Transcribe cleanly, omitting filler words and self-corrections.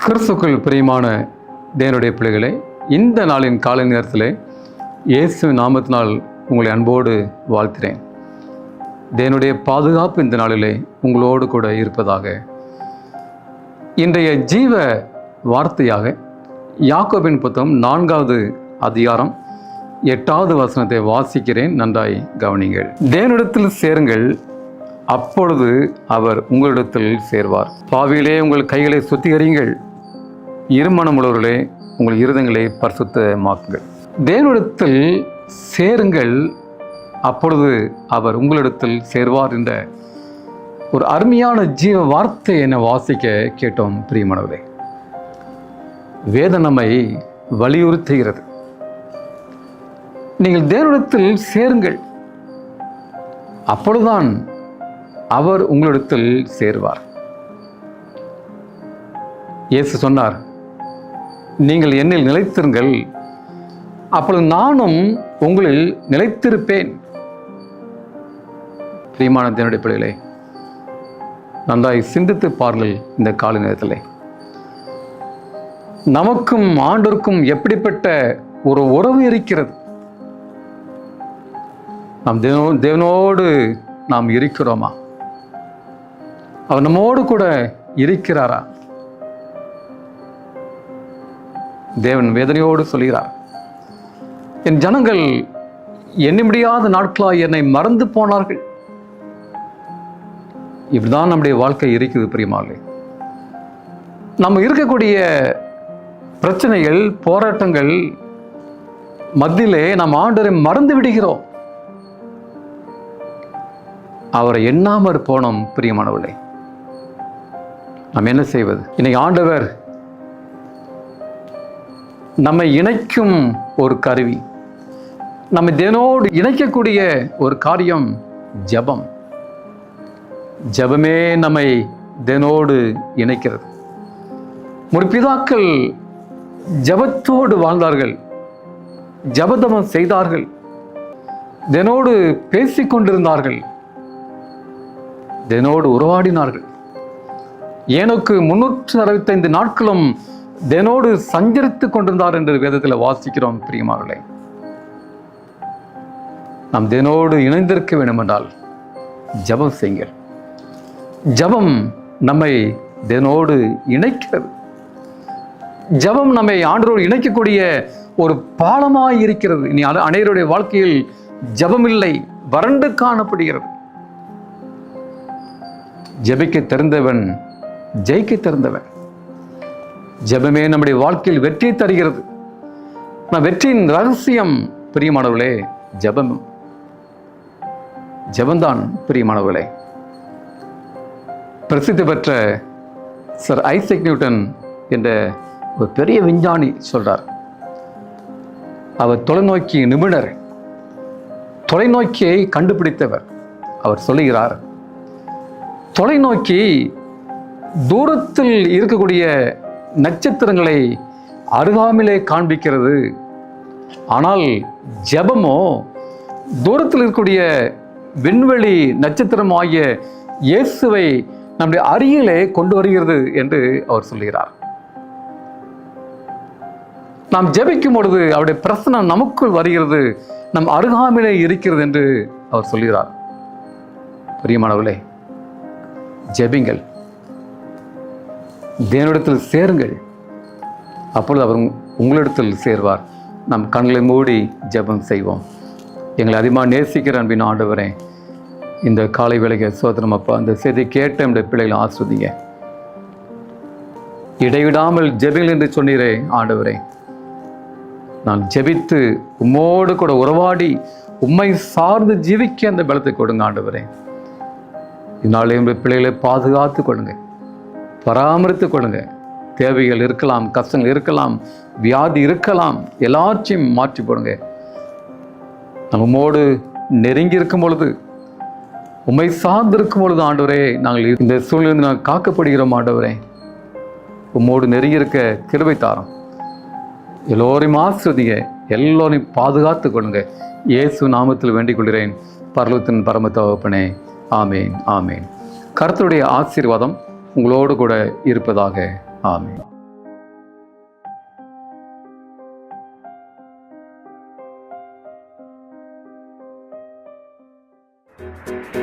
கிறிஸ்துக்குள் பிரியமான தேவனுடைய பிள்ளைகளே, இந்த நாளின் காலை நேரத்தில் இயேசு நாமத்தினால் உங்களை அன்போடு வாழ்த்துகிறேன். தேவனுடைய பாதுகாப்பு இந்த நாளிலே உங்களோடு கூட இருப்பதாக. இன்றைய ஜீவ வார்த்தையாக யாக்கோபின் புத்தகம் 4வது அதிகாரம் 8வது வசனத்தை வாசிக்கிறேன். நன்றாய் கவனிங்கள். தேவனிடத்தில் சேருங்கள், அப்பொழுது அவர் உங்களிடத்தில் சேர்வார். பாவியிலே உங்கள் கைகளை சுத்திகரியுங்கள், இருமனம் உள்ளவர்களே உங்கள் இருதயங்களை பரிசுத்தமாக்குங்கள். தேவனிடத்தில் சேருங்கள், அப்பொழுது அவர் உங்களிடத்தில் சேர்வார் என்ற ஒரு அருமையான ஜீவ வார்த்தை என வாசிக்க கேட்டோம். பிரியமானவர்களே, வேதம் நம்மை வலியுறுத்துகிறது. நீங்கள் தேவனிடத்தில் சேருங்கள், அப்பொழுதுதான் அவர் உங்களிடத்தில் சேர்வார். இயேசு சொன்னார், நீங்கள் என்னில் நிலைத்திருங்கள், அப்பொழுது நானும் உங்களில் நிலைத்திருப்பேன். பிரியமான தேவனுடைய பிள்ளைகளே, நன்றாய் சிந்தித்து பாருங்கள். இந்த காலை நேரத்தில் நமக்கும் ஆண்டோருக்கும் எப்படிப்பட்ட ஒரு உறவு இருக்கிறது? நாம் தேவனோடு நாம் இருக்கிறோமா? அவர் நம்மோடு கூட இருக்கிறாரா? தேவன் வேதனையோடு சொல்கிறார், என் ஜனங்கள் எண்ணி முடியாத நாட்களாய் என்னை மறந்து போனார்கள். இப்படிதான் நம்முடைய வாழ்க்கை இருக்குது. பிரியமானவர்களே, நம்ம இருக்கக்கூடிய பிரச்சனைகள், போராட்டங்கள் மத்தியிலே நாம் ஆண்டவரை மறந்து விடுகிறோம். அவரை எண்ணாமற் போனோம். பிரியமானவர்களே, நாம் என்ன செய்வது? இன்னைக்கு ஆண்டவர் நம்மை இணைக்கும் ஒரு கருவி, நம்மை தேவனோடு இணைக்கக்கூடிய ஒரு காரியம் ஜெபம். ஜெபமே நம்மை தேவனோடு இணைக்கிறது. முற்பிதாக்கள் ஜெபத்தோடு வாழ்ந்தார்கள், ஜெபதமம் செய்தார்கள், தேவனோடு பேசிக் கொண்டிருந்தார்கள், தேவனோடு உறவாடினார்கள். ஏனோக்கு 365 நாட்களும் தேவனோடு சஞ்சரித்துக் கொண்டிருந்தார் என்று வேதத்தில் வாசிக்கிறோம். பிரியமானவர்களே, நாம் தேவனோடு இணைந்திருக்க வேண்டும் என்றால் ஜெபம் செய்யுங்கள். ஜெபம் நம்மை தேவனோடு இணைக்கிறது. ஜெபம் நம்மை ஆண்டவரோடு இணைக்கக்கூடிய ஒரு பாலமாய் இருக்கிறது. இனி அனைவருடைய வாழ்க்கையில் ஜெபம் இல்லை, வறண்டு காணப்படுகிறது. ஜெபிக்க தெரிந்தவன் ஜெயிக்க தெரிந்தவன். ஜெபமே நம்முடைய வாழ்க்கையில் வெற்றியை தருகிறது. வெற்றியின் ரகசியம் பிரியமானவர்களே ஜெபம். ஜெபம்தான் பிரியமானவர்களே. பிரசித்தி பெற்ற சர் ஐசக் நியூட்டன் என்ற ஒரு பெரிய விஞ்ஞானி சொல்றார். அவர் தொலைநோக்கி நிபுணர், தொலைநோக்கியை கண்டுபிடித்தவர். அவர் சொல்லுகிறார், தொலைநோக்கி தூரத்தில் இருக்கக்கூடிய நட்சத்திரங்களை அருகாமையிலே காண்பிக்கிறது, ஆனால் ஜெபமோ தூரத்தில் இருக்கக்கூடிய விண்வெளி நட்சத்திரம் ஆகிய இயேசுவை நம்முடைய அருகிலே கொண்டு வருகிறது என்று அவர் சொல்கிறார். நாம் ஜெபிக்கும் பொழுது அவருடைய பிரசனம் நமக்குள் வருகிறது, நம் அருகாமையிலே இருக்கிறது என்று அவர் சொல்கிறார். பிரியமானவர்களே, ஜெபிங்கள், தேவனிடத்தில் சேருங்கள், அப்பொழுது அவர் உங்களிடத்தில் சேர்வார். நம் கண்களை மூடி ஜெபம் செய்வோம். எங்களை அதிகமாக நேசிக்கிற அன்பின் ஆண்டவரே, இந்த காலை வேளைக்கு சோதனம் அப்பா, இந்த செய்தி கேட்ட நம்முடைய பிள்ளைகளை ஆஸ்வதிங்க. இடைவிடாமல் ஜெபிங்கள் என்று சொன்னீரே ஆண்டவரே, நான் ஜெபித்து உம்மோடு கூட உறவாடி உம்மை சார்ந்து ஜீவிக்க அந்த பலத்தை கொடுங்க ஆண்டவரே. இதனாலே நம்முடைய பிள்ளைகளை பாதுகாத்து கொடுங்க, பராமரித்து கொடுங்க. தேவைகள் இருக்கலாம், கஷ்டங்கள் இருக்கலாம், வியாதி இருக்கலாம், எல்லாத்தையும் மாற்றி போடுங்க. நம்மோடு நெருங்கி இருக்கும் பொழுது, உம்மை சார்ந்து இருக்கும் பொழுது ஆண்டவரே, நாங்கள் இந்த சூழ்நிலை நாங்கள் காக்கப்படுகிறோம் ஆண்டவரே. உம்மோடு நெருங்கி இருக்க கிருபை தாரோம். எல்லோரையும் ஆசிர்வதிங்க, எல்லோரையும் பாதுகாத்து கொள்ளுங்க. இயேசு நாமத்தில் வேண்டிக் கொள்கிறேன் பரலோகத்தின் பரம தகப்பனே. ஆமேன், ஆமேன். கர்த்தருடைய ஆசீர்வாதம் உங்களோடு கூட இருப்பதாக. ஆமென். ஆமென்.